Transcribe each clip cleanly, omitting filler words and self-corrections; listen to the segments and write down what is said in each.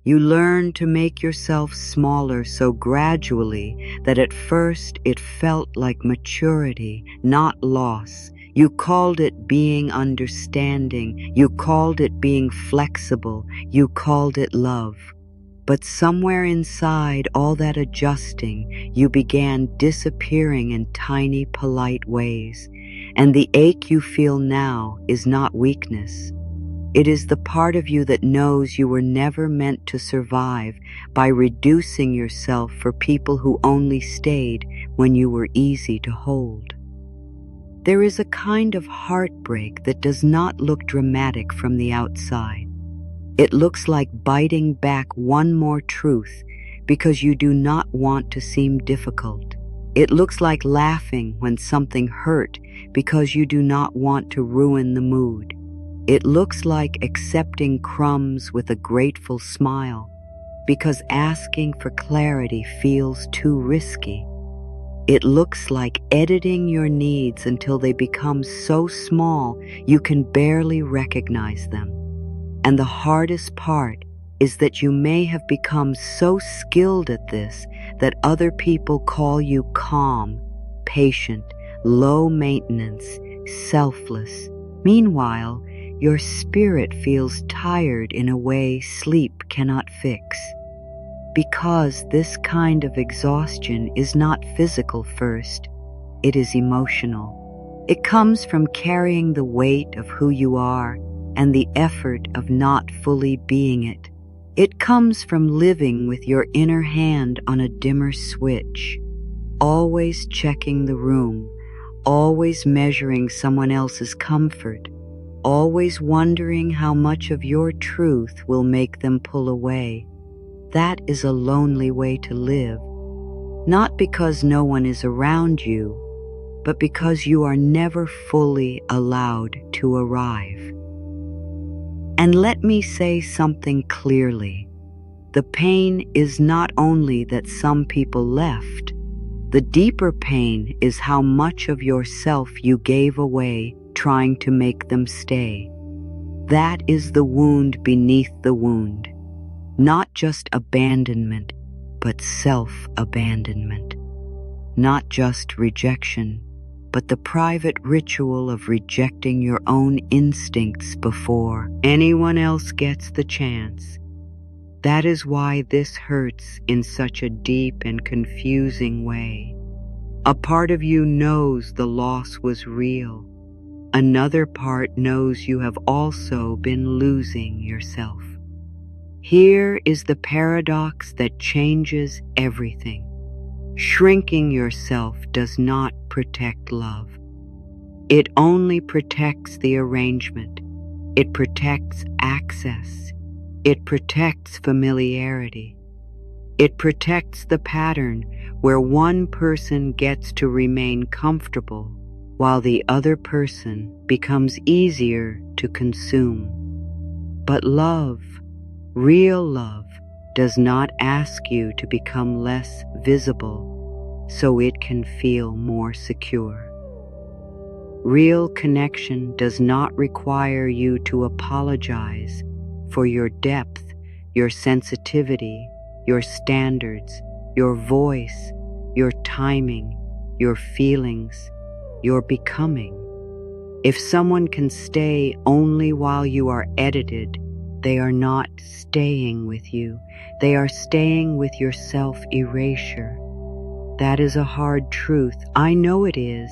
You learn to make yourself smaller so gradually that at first it felt like maturity, not loss. You called it being understanding. You called it being flexible. You called it love. But somewhere inside all that adjusting, you began disappearing in tiny, polite ways. And the ache you feel now is not weakness. It is the part of you that knows you were never meant to survive by reducing yourself for people who only stayed when you were easy to hold. There is a kind of heartbreak that does not look dramatic from the outside. It looks like biting back one more truth because you do not want to seem difficult. It looks like laughing when something hurt because you do not want to ruin the mood. It looks like accepting crumbs with a grateful smile because asking for clarity feels too risky. It looks like editing your needs until they become so small you can barely recognize them. And the hardest part is that you may have become so skilled at this that other people call you calm, patient, low maintenance, selfless. Meanwhile, your spirit feels tired in a way sleep cannot fix. Because this kind of exhaustion is not physical first, it is emotional. It comes from carrying the weight of who you are and the effort of not fully being it. It comes from living with your inner hand on a dimmer switch, always checking the room, always measuring someone else's comfort, always wondering how much of your truth will make them pull away. That is a lonely way to live, not because no one is around you, but because you are never fully allowed to arrive. And let me say something clearly. The pain is not only that some people left. The deeper pain is how much of yourself you gave away trying to make them stay. That is the wound beneath the wound. Not just abandonment, but self-abandonment. Not just rejection, but the private ritual of rejecting your own instincts before anyone else gets the chance. That is why this hurts in such a deep and confusing way. A part of you knows the loss was real. Another part knows you have also been losing yourself. Here is the paradox that changes everything. Shrinking yourself does not protect love. It only protects the arrangement. It protects access. It protects familiarity. It protects the pattern where one person gets to remain comfortable while the other person becomes easier to consume. But love, real love, does not ask you to become less visible so it can feel more secure. Real connection does not require you to apologize for your depth, your sensitivity, your standards, your voice, your timing, your feelings, your becoming. If someone can stay only while you are edited, they are not staying with you. They are staying with your self-erasure. That is a hard truth. I know it is,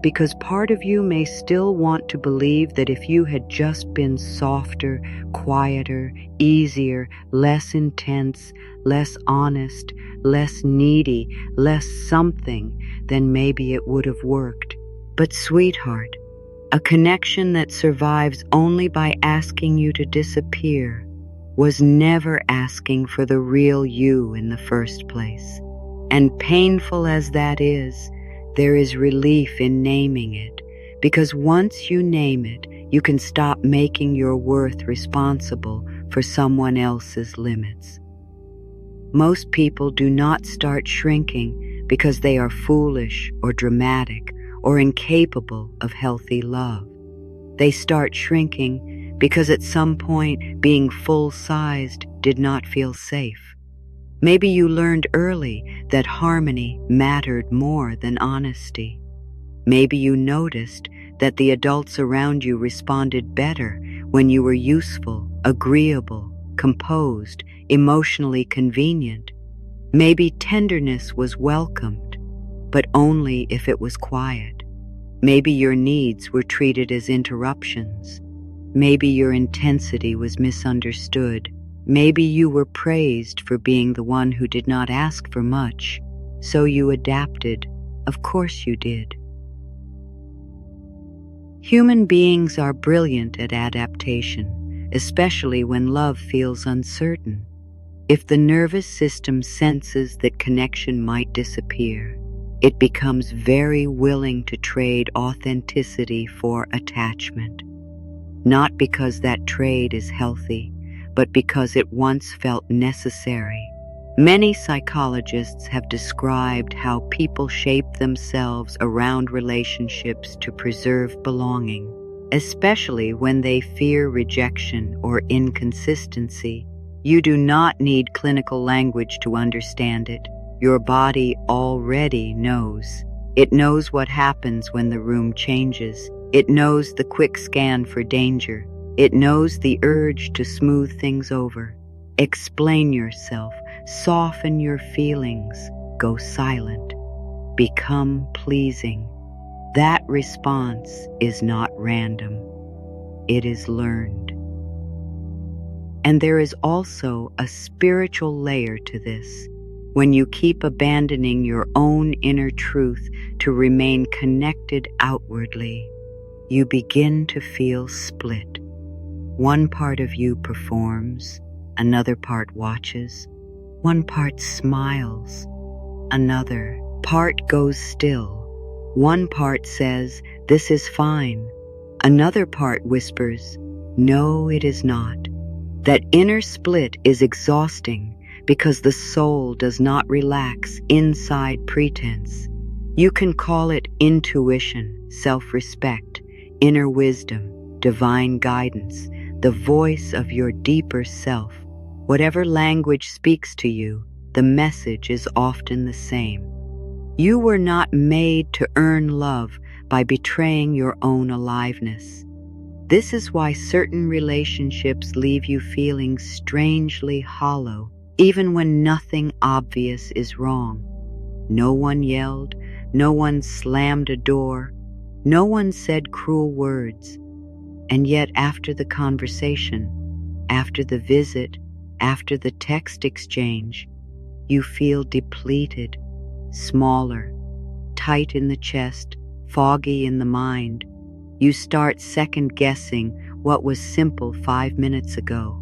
because part of you may still want to believe that if you had just been softer, quieter, easier, less intense, less honest, less needy, less something, then maybe it would have worked. But sweetheart, a connection that survives only by asking you to disappear was never asking for the real you in the first place. And painful as that is, there is relief in naming it, because once you name it, you can stop making your worth responsible for someone else's limits. Most people do not start shrinking because they are foolish or dramatic or incapable of healthy love. They start shrinking because at some point being full-sized did not feel safe. Maybe you learned early that harmony mattered more than honesty. Maybe you noticed that the adults around you responded better when you were useful, agreeable, composed, emotionally convenient. Maybe tenderness was welcomed, but only if it was quiet. Maybe your needs were treated as interruptions. Maybe your intensity was misunderstood. Maybe you were praised for being the one who did not ask for much, so you adapted. Of course you did. Human beings are brilliant at adaptation, especially when love feels uncertain. If the nervous system senses that connection might disappear, it becomes very willing to trade authenticity for attachment. Not because that trade is healthy, but because it once felt necessary. Many psychologists have described how people shape themselves around relationships to preserve belonging, especially when they fear rejection or inconsistency. You do not need clinical language to understand it. Your body already knows. It knows what happens when the room changes. It knows the quick scan for danger. It knows the urge to smooth things over. Explain yourself. Soften your feelings. Go silent. Become pleasing. That response is not random. It is learned. And there is also a spiritual layer to this. When you keep abandoning your own inner truth to remain connected outwardly, you begin to feel split. One part of you performs, another part watches, one part smiles, another part goes still. One part says, "This is fine." Another part whispers, "No, it is not." That inner split is exhausting because the soul does not relax inside pretense. You can call it intuition, self-respect, inner wisdom, divine guidance, the voice of your deeper self. Whatever language speaks to you, the message is often the same. You were not made to earn love by betraying your own aliveness. This is why certain relationships leave you feeling strangely hollow, even when nothing obvious is wrong. No one yelled, no one slammed a door, no one said cruel words. And yet after the conversation, after the visit, after the text exchange, you feel depleted, smaller, tight in the chest, foggy in the mind. You start second-guessing what was simple 5 minutes ago.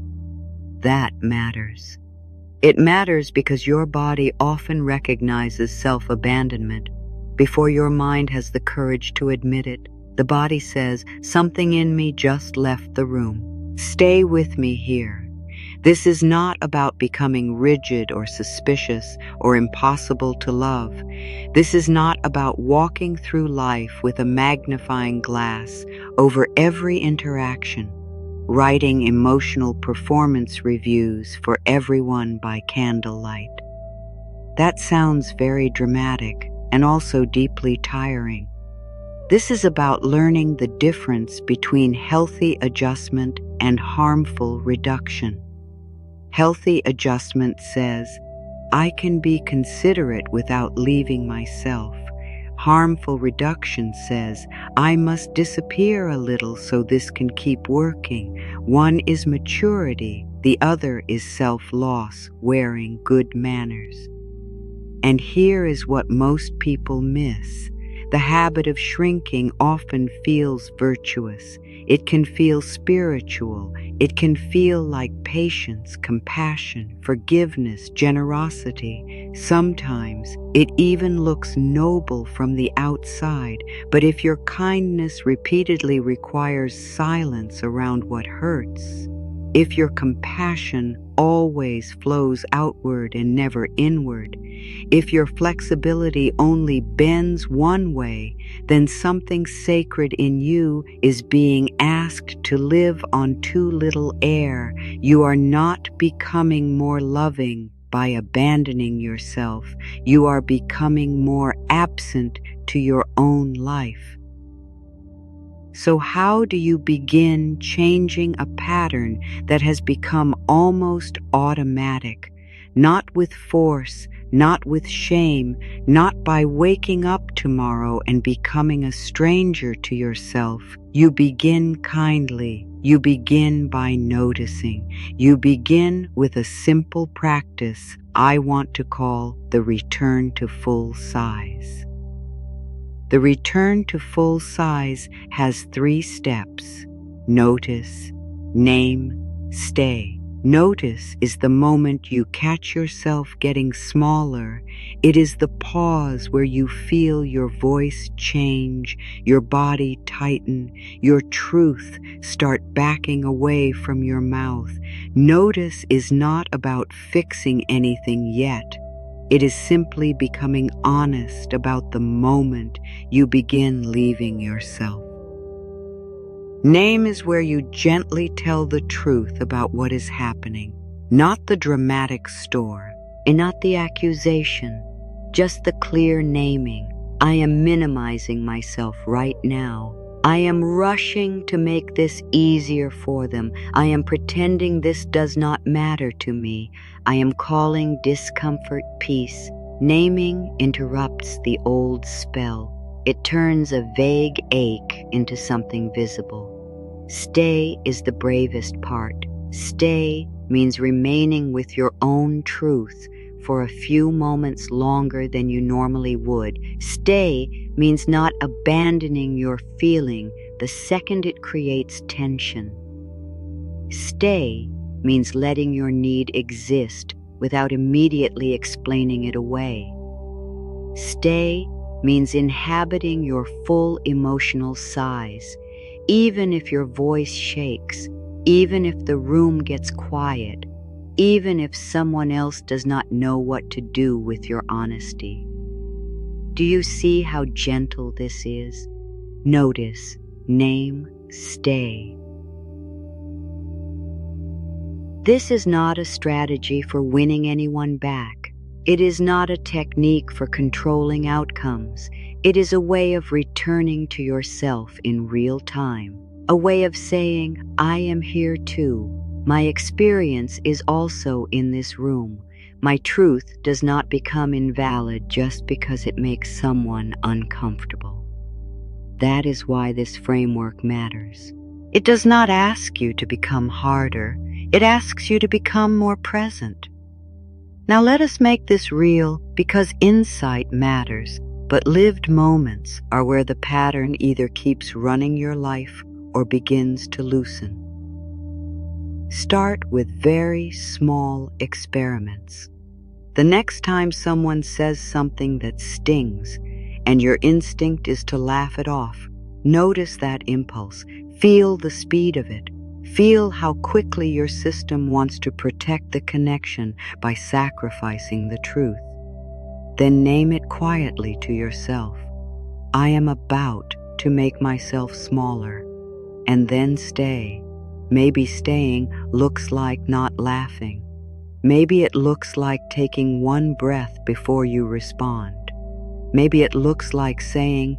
That matters. It matters because your body often recognizes self-abandonment before your mind has the courage to admit it. The body says, "Something in me just left the room. Stay with me here." This is not about becoming rigid or suspicious or impossible to love. This is not about walking through life with a magnifying glass over every interaction, writing emotional performance reviews for everyone by candlelight. That sounds very dramatic and also deeply tiring. This is about learning the difference between healthy adjustment and harmful reduction. Healthy adjustment says, "I can be considerate without leaving myself." Harmful reduction says, "I must disappear a little so this can keep working." One is maturity, the other is self-loss, wearing good manners. And here is what most people miss. The habit of shrinking often feels virtuous. It can feel spiritual. It can feel like patience, compassion, forgiveness, generosity. Sometimes it even looks noble from the outside, but if your kindness repeatedly requires silence around what hurts, if your compassion always flows outward and never inward, if your flexibility only bends one way, then something sacred in you is being asked to live on too little air. You are not becoming more loving by abandoning yourself. You are becoming more absent to your own life. So how do you begin changing a pattern that has become almost automatic? Not with force, not with shame, not by waking up tomorrow and becoming a stranger to yourself. You begin kindly. You begin by noticing. You begin with a simple practice I want to call the return to full size. The return to full size has 3 steps: notice, name, stay. Notice is the moment you catch yourself getting smaller. It is the pause where you feel your voice change, your body tighten, your truth start backing away from your mouth. Notice is not about fixing anything yet. It is simply becoming honest about the moment you begin leaving yourself. Name is where you gently tell the truth about what is happening, not the dramatic store, and not the accusation, just the clear naming. I am minimizing myself right now. I am rushing to make this easier for them. I am pretending this does not matter to me. I am calling discomfort peace. Naming interrupts the old spell. It turns a vague ache into something visible. Stay is the bravest part. Stay means remaining with your own truth for a few moments longer than you normally would. Stay means not abandoning your feeling the second it creates tension. Stay means letting your need exist without immediately explaining it away. Stay means inhabiting your full emotional size, even if your voice shakes, even if the room gets quiet, even if someone else does not know what to do with your honesty. Do you see how gentle this is? Notice, name, stay. This is not a strategy for winning anyone back. It is not a technique for controlling outcomes. It is a way of returning to yourself in real time. A way of saying, I am here too. My experience is also in this room. My truth does not become invalid just because it makes someone uncomfortable. That is why this framework matters. It does not ask you to become harder. It asks you to become more present. Now let us make this real, because insight matters, but lived moments are where the pattern either keeps running your life or begins to loosen. Start with very small experiments. The next time someone says something that stings, and your instinct is to laugh it off, notice that impulse. Feel the speed of it. Feel how quickly your system wants to protect the connection by sacrificing the truth. Then name it quietly to yourself. I am about to make myself smaller. And then stay. Maybe staying looks like not laughing. Maybe it looks like taking one breath before you respond. Maybe it looks like saying,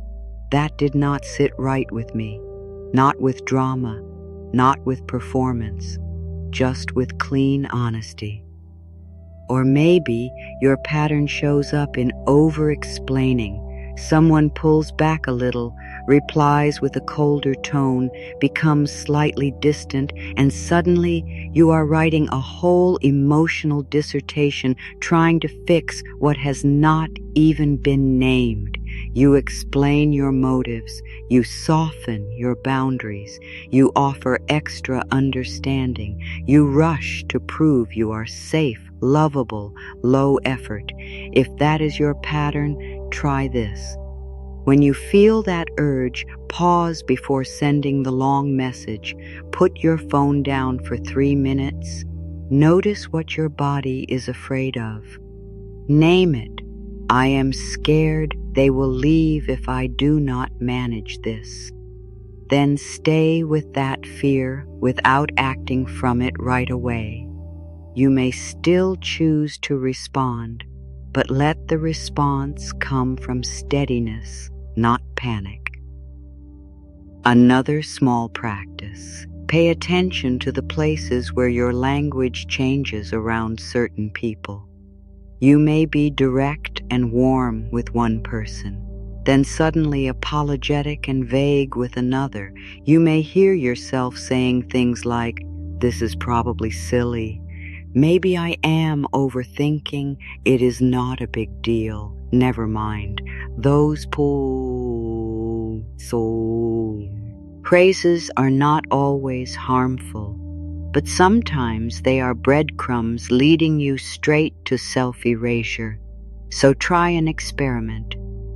that did not sit right with me. Not with drama, not with performance, just with clean honesty. Or maybe your pattern shows up in over-explaining. Someone pulls back a little, replies with a colder tone, becomes slightly distant, and suddenly you are writing a whole emotional dissertation trying to fix what has not even been named. You explain your motives, you soften your boundaries, you offer extra understanding, you rush to prove you are safe, lovable, low effort. If that is your pattern, try this. When you feel that urge, pause before sending the long message. Put your phone down for 3 minutes. Notice what your body is afraid of. Name it. I am scared they will leave if I do not manage this. Then stay with that fear without acting from it right away. You may still choose to respond, but let the response come from steadiness, not panic. Another small practice. Pay attention to the places where your language changes around certain people. You may be direct and warm with one person, then suddenly apologetic and vague with another. You may hear yourself saying things like, "This is probably silly. Maybe I am overthinking. It is not a big deal. Never mind. Those phrases are not always harmful, but sometimes they are breadcrumbs leading you straight to self-erasure. So try an experiment.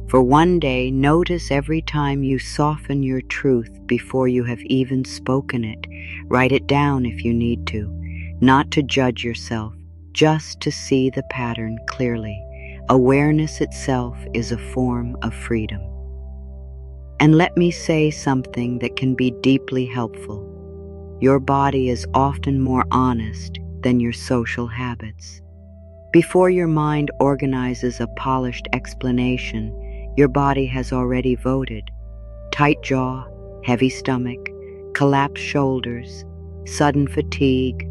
For one day, notice every time you soften your truth before you have even spoken it. Write it down if you need to. Not to judge yourself, just to see the pattern clearly. Awareness itself is a form of freedom. And let me say something that can be deeply helpful. Your body is often more honest than your social habits. Before your mind organizes a polished explanation, your body has already voted. Tight jaw, heavy stomach, collapsed shoulders, sudden fatigue,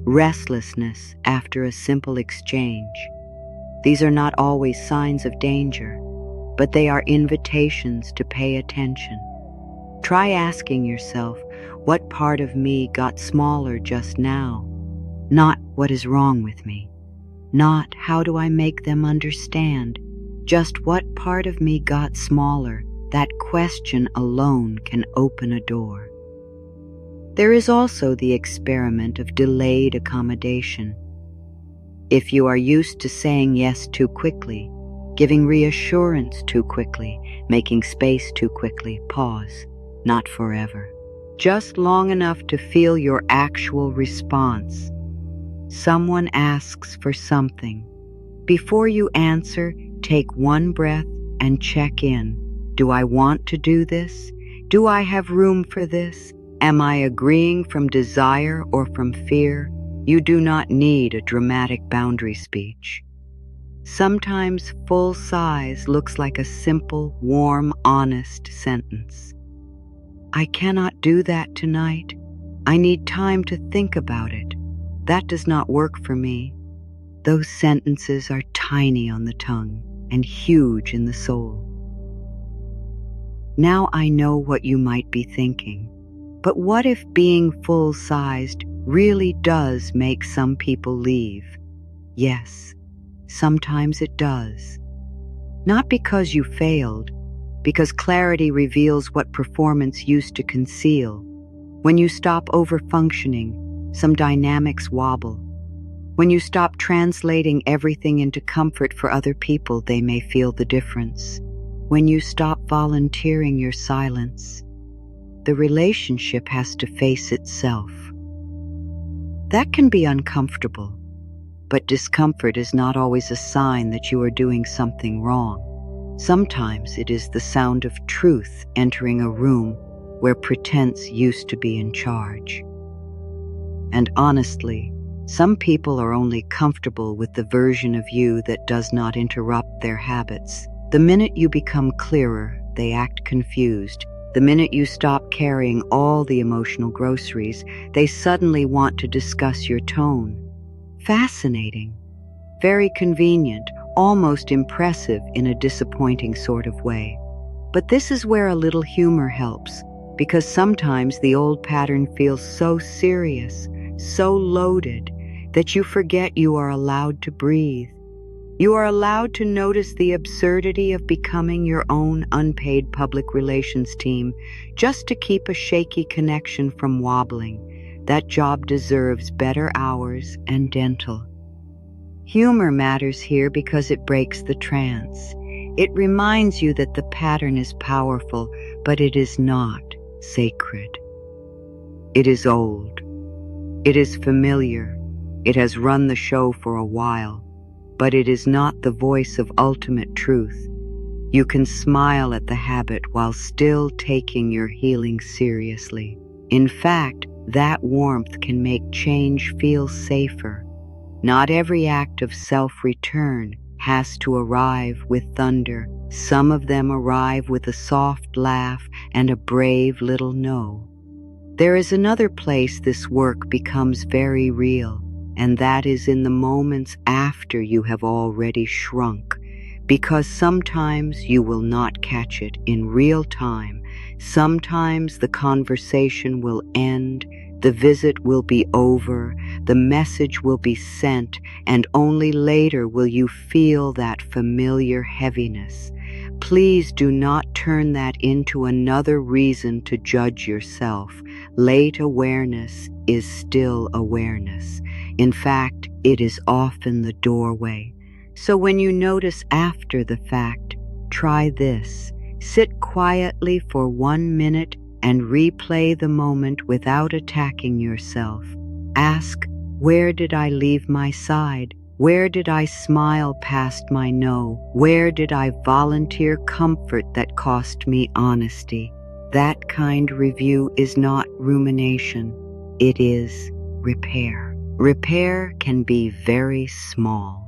restlessness after a simple exchange. These are not always signs of danger, but they are invitations to pay attention. Try asking yourself, what part of me got smaller just now? Not what is wrong with me. Not how do I make them understand. Just what part of me got smaller. That question alone can open a door. There is also the experiment of delayed accommodation. If you are used to saying yes too quickly, giving reassurance too quickly, making space too quickly, pause. Not forever. Just long enough to feel your actual response. Someone asks for something. Before you answer, take one breath and check in. Do I want to do this? Do I have room for this? Am I agreeing from desire or from fear? You do not need a dramatic boundary speech. Sometimes full size looks like a simple, warm, honest sentence. I cannot do that tonight. I need time to think about it. That does not work for me. Those sentences are tiny on the tongue and huge in the soul. Now I know what you might be thinking. But what if being full-sized really does make some people leave? Yes, sometimes it does. Not because you failed, because clarity reveals what performance used to conceal. When you stop over-functioning, some dynamics wobble. When you stop translating everything into comfort for other people, they may feel the difference. When you stop volunteering your silence, the relationship has to face itself. That can be uncomfortable, but discomfort is not always a sign that you are doing something wrong. Sometimes it is the sound of truth entering a room where pretense used to be in charge. And honestly, some people are only comfortable with the version of you that does not interrupt their habits. The minute you become clearer, they act confused. The minute you stop carrying all the emotional groceries, they suddenly want to discuss your tone. Fascinating, very convenient, almost impressive in a disappointing sort of way. But this is where a little humor helps, because sometimes the old pattern feels so serious, so loaded, that you forget you are allowed to breathe. You are allowed to notice the absurdity of becoming your own unpaid public relations team just to keep a shaky connection from wobbling. That job deserves better hours and dental. Humor matters here because it breaks the trance. It reminds you that the pattern is powerful, but it is not sacred. It is old. It is familiar. It has run the show for a while, but it is not the voice of ultimate truth. You can smile at the habit while still taking your healing seriously. In fact, that warmth can make change feel safer. Not every act of self-return has to arrive with thunder. Some of them arrive with a soft laugh and a brave little no. There is another place this work becomes very real, and that is in the moments after you have already shrunk, because sometimes you will not catch it in real time. Sometimes the conversation will end, the visit will be over, the message will be sent, and only later will you feel that familiar heaviness. Please do not turn that into another reason to judge yourself. Late awareness is still awareness. In fact, it is often the doorway. So when you notice after the fact, try this. Sit quietly for 1 minute and replay the moment without attacking yourself. Ask, where did I leave my side? Where did I smile past my no? Where did I volunteer comfort that cost me honesty? That kind review is not rumination. It is repair. Repair can be very small.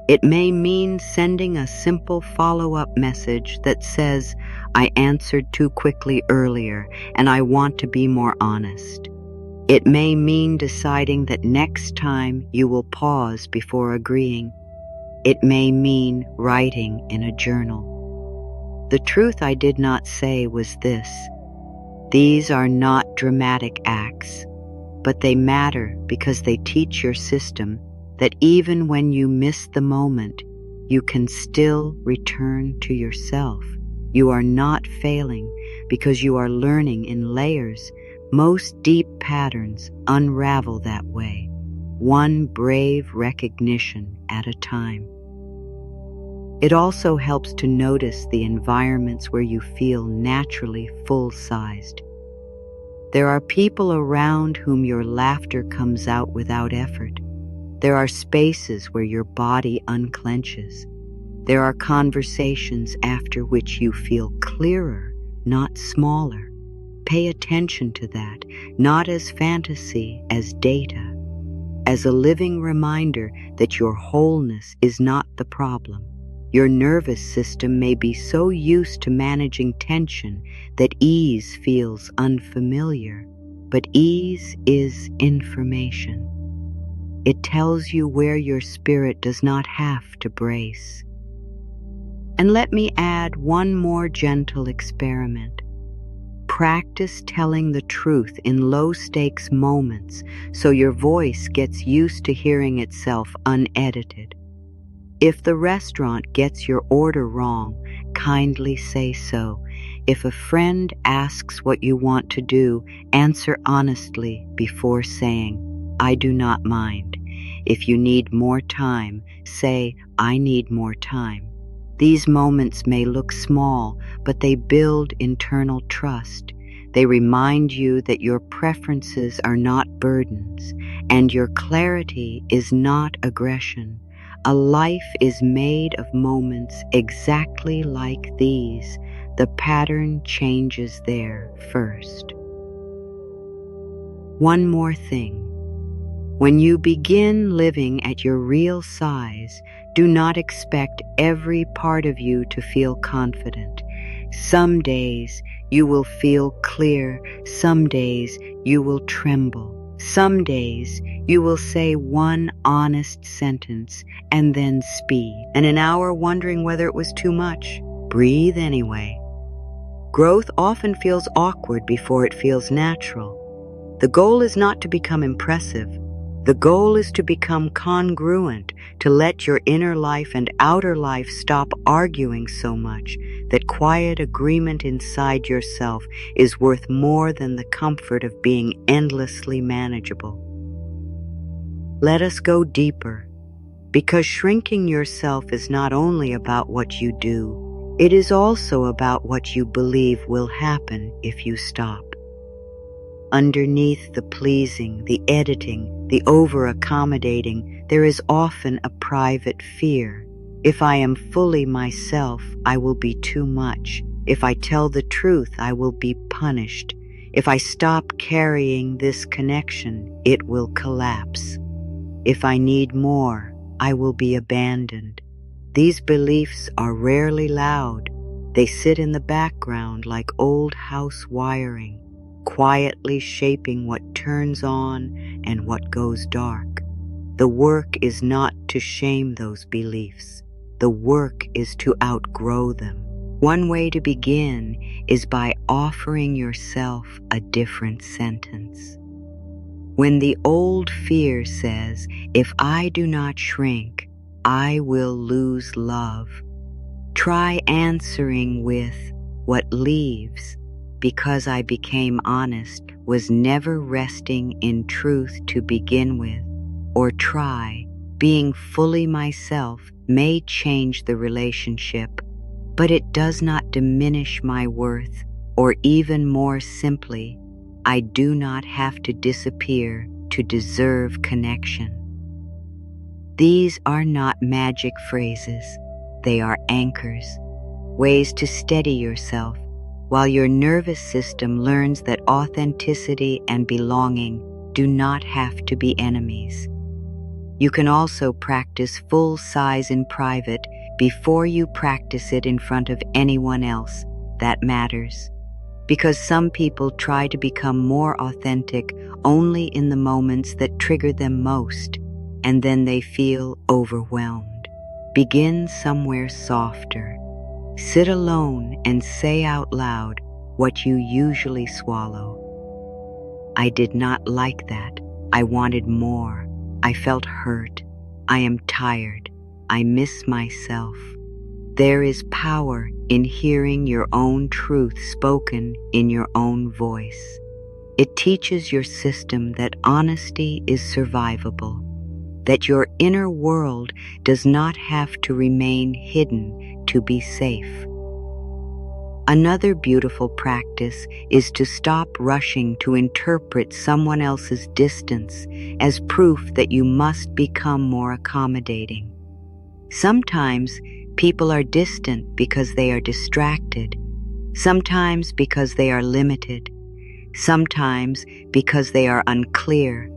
It may mean sending a simple follow-up message that says, I answered too quickly earlier and I want to be more honest. It may mean deciding that next time you will pause before agreeing. It may mean writing in a journal. The truth I did not say was this: these are not dramatic acts, but they matter because they teach your system that even when you miss the moment, you can still return to yourself. You are not failing because you are learning in layers. Most deep patterns unravel that way, one brave recognition at a time. It also helps to notice the environments where you feel naturally full-sized. There are people around whom your laughter comes out without effort. There are spaces where your body unclenches. There are conversations after which you feel clearer, not smaller. Pay attention to that, not as fantasy, as data, as a living reminder that your wholeness is not the problem. Your nervous system may be so used to managing tension that ease feels unfamiliar, but ease is information. It tells you where your spirit does not have to brace. And let me add one more gentle experiment. Practice telling the truth in low-stakes moments so your voice gets used to hearing itself unedited. If the restaurant gets your order wrong, kindly say so. If a friend asks what you want to do, answer honestly before saying, I do not mind. If you need more time, say, I need more time. These moments may look small, but they build internal trust. They remind you that your preferences are not burdens, and your clarity is not aggression. A life is made of moments exactly like these. The pattern changes there first. One more thing. When you begin living at your real size, do not expect every part of you to feel confident. Some days you will feel clear. Some days you will tremble. Some days you will say one honest sentence and then speed. And an hour wondering whether it was too much. Breathe anyway. Growth often feels awkward before it feels natural. The goal is not to become impressive. The goal is to become congruent, to let your inner life and outer life stop arguing so much that quiet agreement inside yourself is worth more than the comfort of being endlessly manageable. Let us go deeper, because shrinking yourself is not only about what you do, It is also about what you believe will happen if you stop. Underneath the pleasing, the editing, the over-accommodating, there is often a private fear. If I am fully myself, I will be too much. If I tell the truth, I will be punished. If I stop carrying this connection, it will collapse. If I need more, I will be abandoned. These beliefs are rarely loud. They sit in the background like old house wiring, quietly shaping what turns on and what goes dark. The work is not to shame those beliefs. The work is to outgrow them. One way to begin is by offering yourself a different sentence. When the old fear says, "If I do not shrink, I will lose love," try answering with, "What leaves, because I became honest, was never resting in truth to begin with." Or try, "Being fully myself may change the relationship, but it does not diminish my worth," or even more simply, "I do not have to disappear to deserve connection." These are not magic phrases. They are anchors, ways to steady yourself while your nervous system learns that authenticity and belonging do not have to be enemies. You can also practice full size in private before you practice it in front of anyone else that matters. Because some people try to become more authentic only in the moments that trigger them most, and then they feel overwhelmed. Begin somewhere softer. Sit alone and say out loud what you usually swallow. "I did not like that. I wanted more. I felt hurt. I am tired. I miss myself." There is power in hearing your own truth spoken in your own voice. It teaches your system that honesty is survivable, that your inner world does not have to remain hidden to be safe. Another beautiful practice is to stop rushing to interpret someone else's distance as proof that you must become more accommodating. Sometimes people are distant because they are distracted, sometimes because they are limited, sometimes because they are unclear,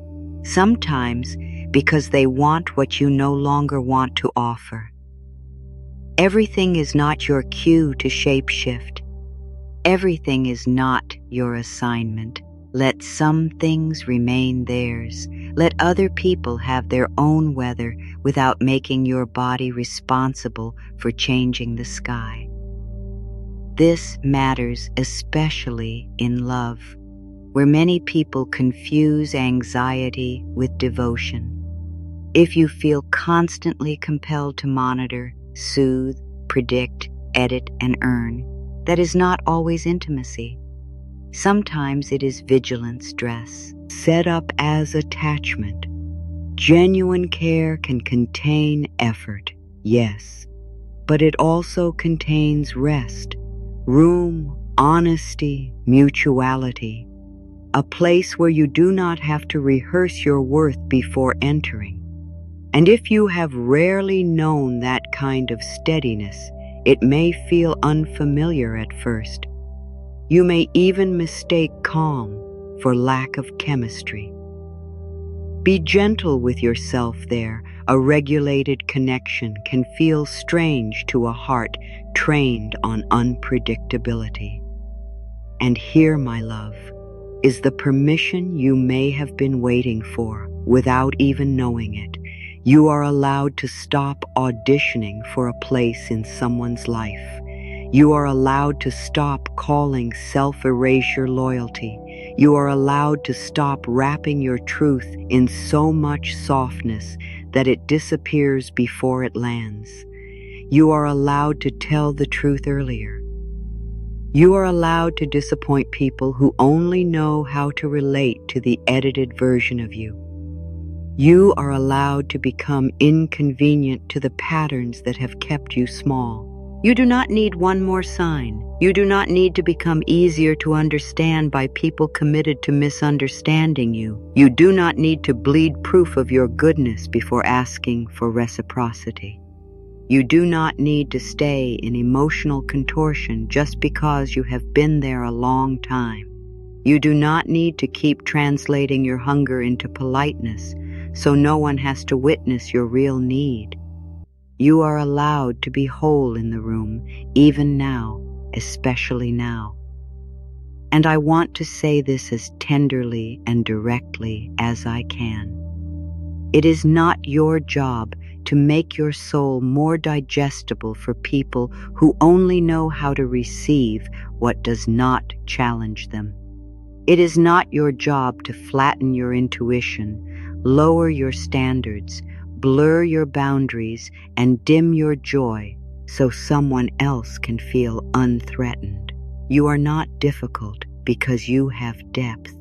sometimes because they want what you no longer want to offer. Everything is not your cue to shapeshift. Everything is not your assignment. Let some things remain theirs. Let other people have their own weather without making your body responsible for changing the sky. This matters especially in love, where many people confuse anxiety with devotion. If you feel constantly compelled to monitor, soothe, predict, edit, and earn, that is not always intimacy. Sometimes it is vigilance dress, set up as attachment. Genuine care can contain effort, yes, but it also contains rest, room, honesty, mutuality, a place where you do not have to rehearse your worth before entering. And if you have rarely known that kind of steadiness, it may feel unfamiliar at first. You may even mistake calm for lack of chemistry. Be gentle with yourself there. A regulated connection can feel strange to a heart trained on unpredictability. And here, my love, is the permission you may have been waiting for without even knowing it. You are allowed to stop auditioning for a place in someone's life. You are allowed to stop calling self-erasure loyalty. You are allowed to stop wrapping your truth in so much softness that it disappears before it lands. You are allowed to tell the truth earlier. You are allowed to disappoint people who only know how to relate to the edited version of you. You are allowed to become inconvenient to the patterns that have kept you small. You do not need one more sign. You do not need to become easier to understand by people committed to misunderstanding you. You do not need to bleed proof of your goodness before asking for reciprocity. You do not need to stay in emotional contortion just because you have been there a long time. You do not need to keep translating your hunger into politeness so no one has to witness your real need. You are allowed to be whole in the room, even now, especially now. And I want to say this as tenderly and directly as I can. It is not your job to make your soul more digestible for people who only know how to receive what does not challenge them. It is not your job to flatten your intuition, lower your standards, blur your boundaries, and dim your joy so someone else can feel unthreatened. You are not difficult because you have depth.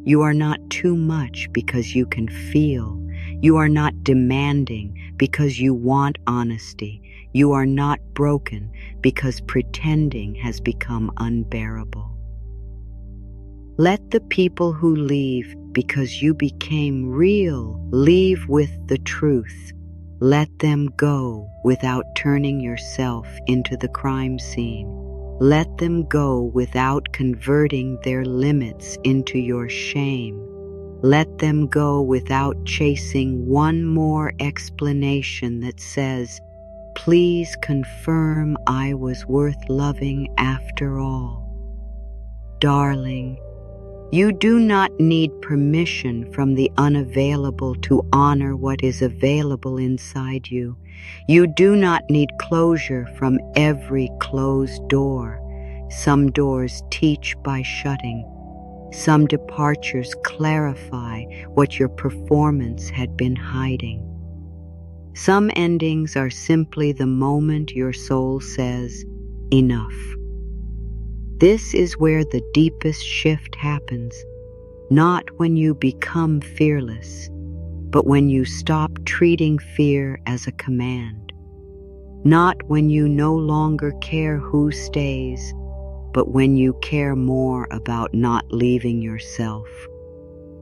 You are not too much because you can feel. You are not demanding because you want honesty. You are not broken because pretending has become unbearable. Let the people who leave because you became real leave with the truth. Let them go without turning yourself into the crime scene. Let them go without converting their limits into your shame. Let them go without chasing one more explanation that says, "Please confirm I was worth loving after all." Darling, you do not need permission from the unavailable to honor what is available inside you. You do not need closure from every closed door. Some doors teach by shutting. Some departures clarify what your performance had been hiding. Some endings are simply the moment your soul says, "Enough." This is where the deepest shift happens, not when you become fearless, but when you stop treating fear as a command. Not when you no longer care who stays, but when you care more about not leaving yourself.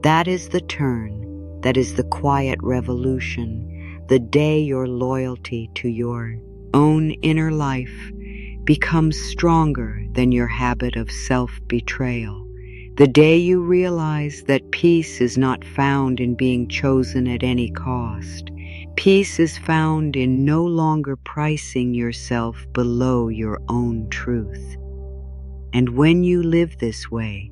That is the turn, that is the quiet revolution, the day your loyalty to your own inner life becomes stronger than your habit of self-betrayal. The day you realize that peace is not found in being chosen at any cost. Peace is found in no longer pricing yourself below your own truth. And when you live this way,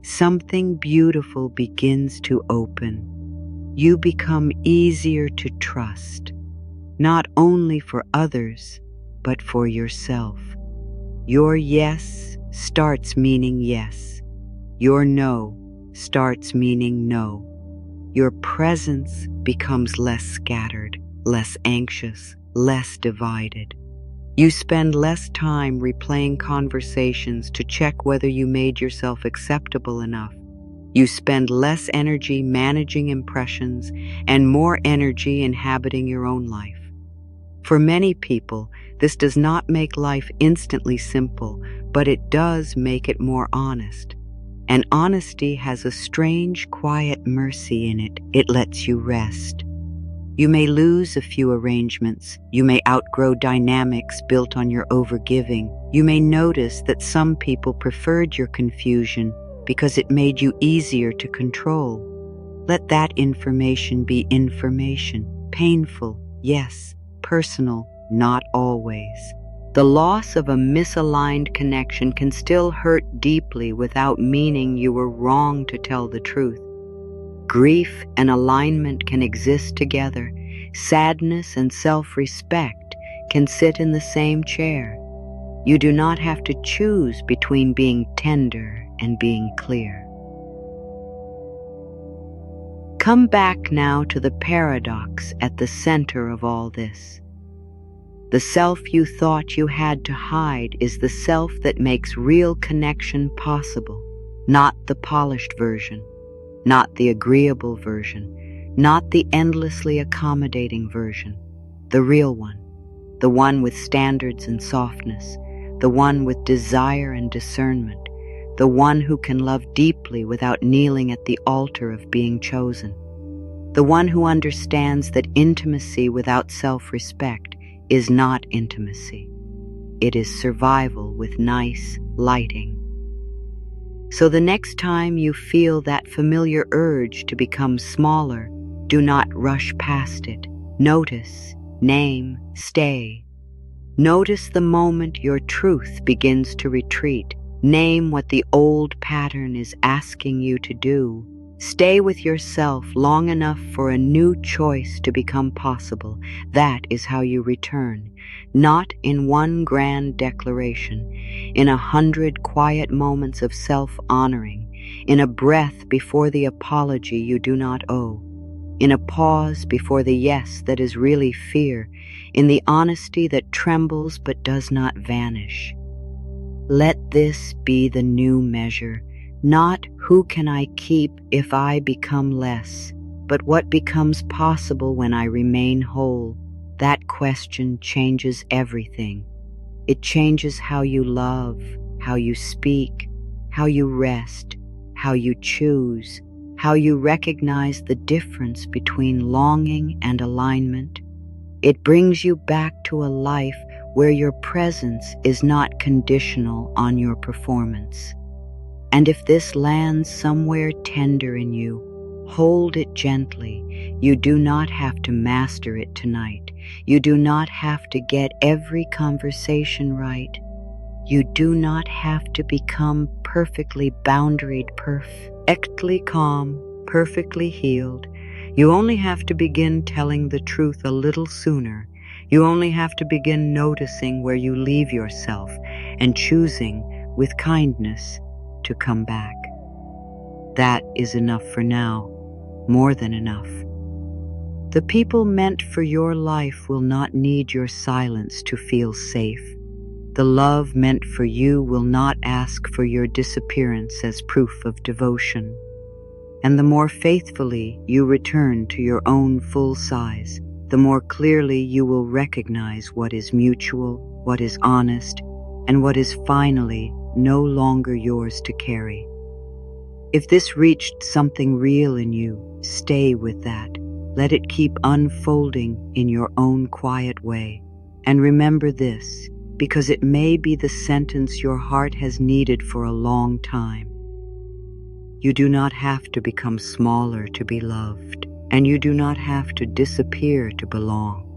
something beautiful begins to open. You become easier to trust, not only for others, but for yourself. Your yes starts meaning yes. Your no starts meaning no. Your presence becomes less scattered, less anxious, less divided. You spend less time replaying conversations to check whether you made yourself acceptable enough. You spend less energy managing impressions and more energy inhabiting your own life. For many people, this does not make life instantly simple, but it does make it more honest. And honesty has a strange, quiet mercy in it. It lets you rest. You may lose a few arrangements. You may outgrow dynamics built on your overgiving. You may notice that some people preferred your confusion because it made you easier to control. Let that information be information. Painful, yes. Personal, not always. The loss of a misaligned connection can still hurt deeply without meaning you were wrong to tell the truth. Grief and alignment can exist together. Sadness and self-respect can sit in the same chair. You do not have to choose between being tender and being clear. Come back now to the paradox at the center of all this. The self you thought you had to hide is the self that makes real connection possible, not the polished version, not the agreeable version, not the endlessly accommodating version, the real one, the one with standards and softness, the one with desire and discernment, the one who can love deeply without kneeling at the altar of being chosen, the one who understands that intimacy without self-respect is not intimacy. It is survival with nice lighting. So the next time you feel that familiar urge to become smaller, do not rush past it. Notice, name, stay. Notice the moment your truth begins to retreat. Name what the old pattern is asking you to do. Stay with yourself long enough for a new choice to become possible. That is how you return, not in one grand declaration, in 100 quiet moments of self-honoring, in a breath before the apology you do not owe, in a pause before the yes that is really fear, in the honesty that trembles but does not vanish. Let this be the new measure, not who can I keep if I become less, but what becomes possible when I remain whole. That question changes everything. It changes how you love, how you speak, how you rest, how you choose, how you recognize the difference between longing and alignment. It brings you back to a life where your presence is not conditional on your performance. And if this lands somewhere tender in you, hold it gently. You do not have to master it tonight. You do not have to get every conversation right. You do not have to become perfectly boundaried, perfectly calm, perfectly healed. You only have to begin telling the truth a little sooner. You only have to begin noticing where you leave yourself and choosing, with kindness, to come back. That is enough for now, more than enough. The people meant for your life will not need your silence to feel safe. The love meant for you will not ask for your disappearance as proof of devotion. And the more faithfully you return to your own full size, the more clearly you will recognize what is mutual, what is honest, and what is finally no longer yours to carry. If this reached something real in you, stay with that. Let it keep unfolding in your own quiet way. And remember this, because it may be the sentence your heart has needed for a long time. You do not have to become smaller to be loved, and you do not have to disappear to belong.